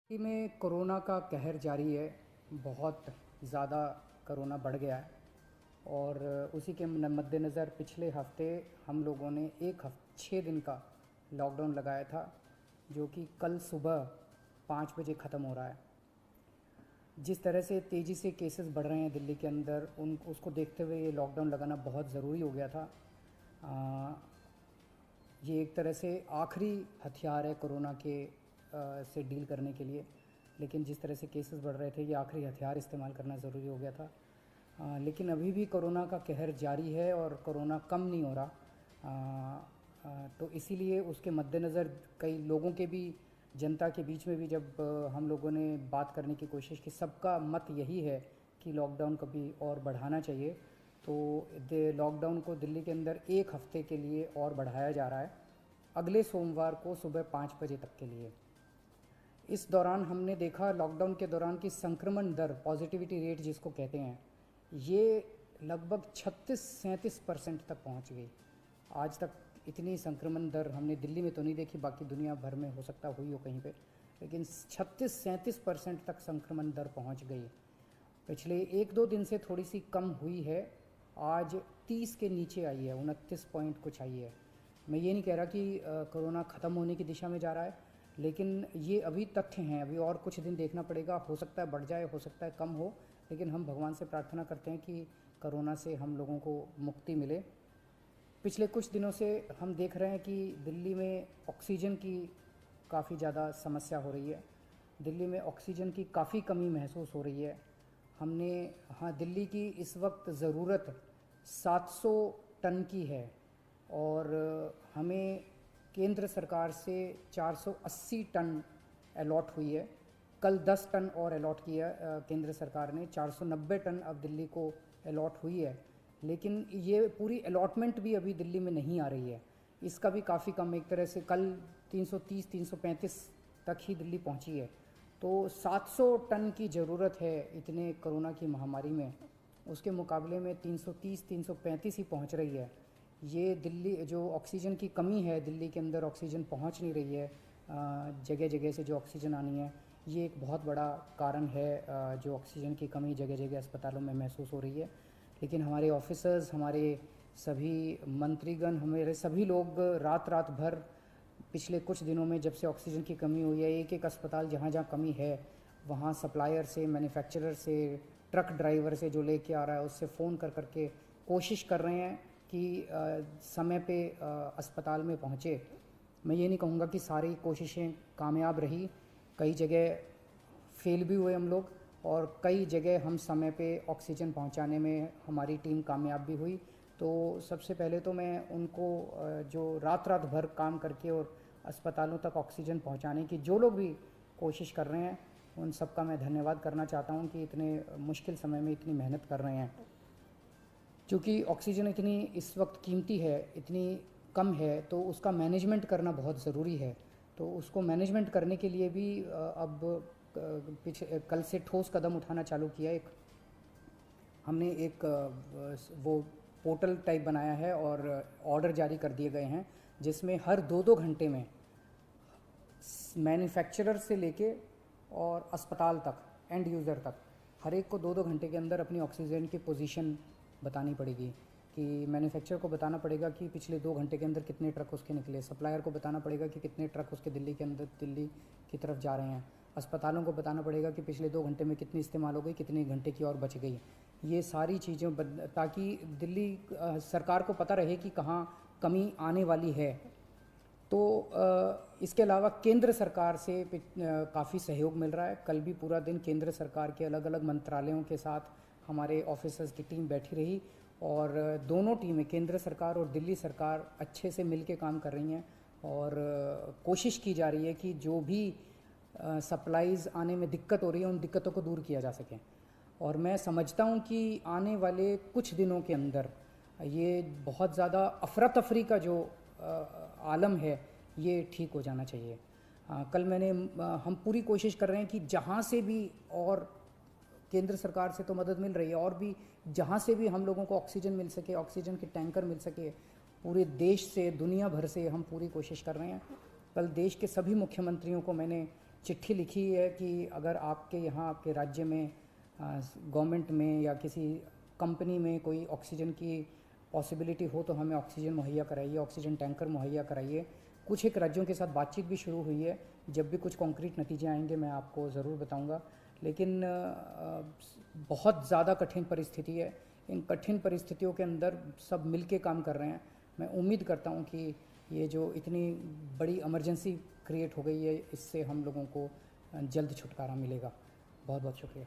दिल्ली में कोरोना का कहर जारी है। बहुत ज़्यादा कोरोना बढ़ गया है और उसी के मद्देनज़र पिछले हफ्ते हम लोगों ने 6 दिन का लॉकडाउन लगाया था, जो कि कल सुबह 5 बजे ख़त्म हो रहा है। जिस तरह से तेज़ी से केसेस बढ़ रहे हैं दिल्ली के अंदर, उसको देखते हुए ये लॉकडाउन लगाना बहुत ज़रूरी हो गया था। ये एक तरह से आखिरी हथियार है कोरोना के से डील करने के लिए, लेकिन जिस तरह से केसेस बढ़ रहे थे, ये आखिरी हथियार इस्तेमाल करना ज़रूरी हो गया था। लेकिन अभी भी कोरोना का कहर जारी है और कोरोना कम नहीं हो रहा। तो इसीलिए उसके मद्देनज़र कई लोगों के भी, जनता के बीच में भी जब हम लोगों ने बात करने की कोशिश की, सबका मत यही है कि लॉकडाउन कभी और बढ़ाना चाहिए। तो लॉकडाउन को दिल्ली के अंदर 1 हफ्ते के लिए और बढ़ाया जा रहा है, अगले सोमवार को सुबह 5 बजे तक के लिए। इस दौरान हमने देखा, लॉकडाउन के दौरान की संक्रमण दर, पॉजिटिविटी रेट जिसको कहते हैं, ये लगभग 36-37% तक पहुंच गई। आज तक इतनी संक्रमण दर हमने दिल्ली में तो नहीं देखी, बाकी दुनिया भर में हो सकता हुई हो कहीं पे, लेकिन 36-37% तक संक्रमण दर पहुंच गई। पिछले 1-2 दिन से थोड़ी सी कम हुई है, आज 30 के नीचे आई है, 29 पॉइंट कुछ आई है। मैं ये नहीं कह रहा कि कोरोना ख़त्म होने की दिशा में जा रहा है, लेकिन ये अभी तथ्य हैं, अभी और कुछ दिन देखना पड़ेगा। हो सकता है बढ़ जाए, हो सकता है कम हो, लेकिन हम भगवान से प्रार्थना करते हैं कि कोरोना से हम लोगों को मुक्ति मिले। पिछले कुछ दिनों से हम देख रहे हैं कि दिल्ली में ऑक्सीजन की काफ़ी ज़्यादा समस्या हो रही है। दिल्ली में ऑक्सीजन की काफ़ी कमी महसूस हो रही है। हमने दिल्ली की इस वक्त ज़रूरत 700 टन की है और हमें केंद्र सरकार से 480 टन अलॉट हुई है। कल 10 टन और अलॉट किया केंद्र सरकार ने, 490 टन अब दिल्ली को अलॉट हुई है। लेकिन ये पूरी अलॉटमेंट भी अभी दिल्ली में नहीं आ रही है, इसका भी काफ़ी कम, एक तरह से कल 330-335 तक ही दिल्ली पहुंची है। तो 700 टन की ज़रूरत है इतने कोरोना की महामारी में, उसके मुकाबले में 330-335 ही पहुंच रही है। ये दिल्ली जो ऑक्सीजन की कमी है, दिल्ली के अंदर ऑक्सीजन पहुंच नहीं रही है, जगह जगह से जो ऑक्सीजन आनी है, ये एक बहुत बड़ा कारण है जो ऑक्सीजन की कमी जगह जगह अस्पतालों में महसूस हो रही है। लेकिन हमारे ऑफिसर्स, हमारे सभी मंत्रीगण, हमारे सभी लोग रात रात भर पिछले कुछ दिनों में, जब से ऑक्सीजन की कमी हुई है, एक एक अस्पताल जहाँ जहाँ कमी है वहाँ सप्लायर से, मैन्युफैक्चरर से, ट्रक ड्राइवर से जो लेके आ रहा है, उससे फ़ोन कर करके कोशिश कर रहे हैं कि समय पे अस्पताल में पहुँचे। मैं ये नहीं कहूँगा कि सारी कोशिशें कामयाब रही, कई जगह फेल भी हुए हम लोग, और कई जगह हम समय पे ऑक्सीजन पहुंचाने में हमारी टीम कामयाब भी हुई। तो सबसे पहले तो मैं उनको जो रात रात भर काम करके और अस्पतालों तक ऑक्सीजन पहुंचाने की जो लोग भी कोशिश कर रहे हैं, उन सबका मैं धन्यवाद करना चाहता हूं कि इतने मुश्किल समय में इतनी मेहनत कर रहे हैं। क्योंकि ऑक्सीजन इतनी इस वक्त कीमती है, इतनी कम है, तो उसका मैनेजमेंट करना बहुत ज़रूरी है। तो उसको मैनेजमेंट करने के लिए भी अब कल से ठोस कदम उठाना चालू किया। हमने एक वो पोर्टल टाइप बनाया है और ऑर्डर जारी कर दिए गए हैं, जिसमें हर 2-2 घंटे में मैन्युफैक्चरर से लेके और अस्पताल तक, एंड यूज़र तक, हर एक को 2-2 घंटे के अंदर अपनी ऑक्सीजन की पोजीशन बतानी पड़ेगी। कि मैन्युफैक्चरर को बताना पड़ेगा कि पिछले 2 घंटे के अंदर कितने ट्रक उसके निकले, सप्लायर को बताना पड़ेगा कि कितने ट्रक उसके दिल्ली के अंदर, दिल्ली की तरफ जा रहे हैं, अस्पतालों को बताना पड़ेगा कि पिछले 2 घंटे में कितनी इस्तेमाल हो गई, कितने घंटे की और बच गई। ये सारी चीज़ें ताकि दिल्ली सरकार को पता रहे कि कहाँ कमी आने वाली है। तो इसके अलावा केंद्र सरकार से काफ़ी सहयोग मिल रहा है। कल भी पूरा दिन केंद्र सरकार के अलग अलग मंत्रालयों के साथ हमारे ऑफिसर्स की टीम बैठी रही, और दोनों टीमें, केंद्र सरकार और दिल्ली सरकार, अच्छे से मिल के काम कर रही हैं। और कोशिश की जा रही है कि जो भी सप्लाईज़ आने में दिक्कत हो रही है, उन दिक्कतों को दूर किया जा सके। और मैं समझता हूँ कि आने वाले कुछ दिनों के अंदर ये बहुत ज़्यादा अफरा तफरी का जो आलम है, ये ठीक हो जाना चाहिए। कल हम पूरी कोशिश कर रहे हैं कि जहाँ से भी, और केंद्र सरकार से तो मदद मिल रही है, और भी जहाँ से भी हम लोगों को ऑक्सीजन मिल सके, ऑक्सीजन के टैंकर मिल सके, पूरे देश से, दुनिया भर से हम पूरी कोशिश कर रहे हैं। कल देश के सभी मुख्यमंत्रियों को मैंने चिट्ठी लिखी है कि अगर आपके यहाँ आपके राज्य में गवर्नमेंट में या किसी कंपनी में कोई ऑक्सीजन की पॉसिबिलिटी हो तो हमें ऑक्सीजन मुहैया कराइए, ऑक्सीजन टैंकर मुहैया कराइए। कुछ एक राज्यों के साथ बातचीत भी शुरू हुई है, जब भी कुछ कॉन्क्रीट नतीजे आएंगे मैं आपको ज़रूर बताऊंगा। लेकिन बहुत ज़्यादा कठिन परिस्थिति है, इन कठिन परिस्थितियों के अंदर सब मिल के काम कर रहे हैं। मैं उम्मीद करता हूं कि ये जो इतनी बड़ी इमरजेंसी क्रिएट हो गई है, इससे हम लोगों को जल्द छुटकारा मिलेगा। बहुत बहुत शुक्रिया।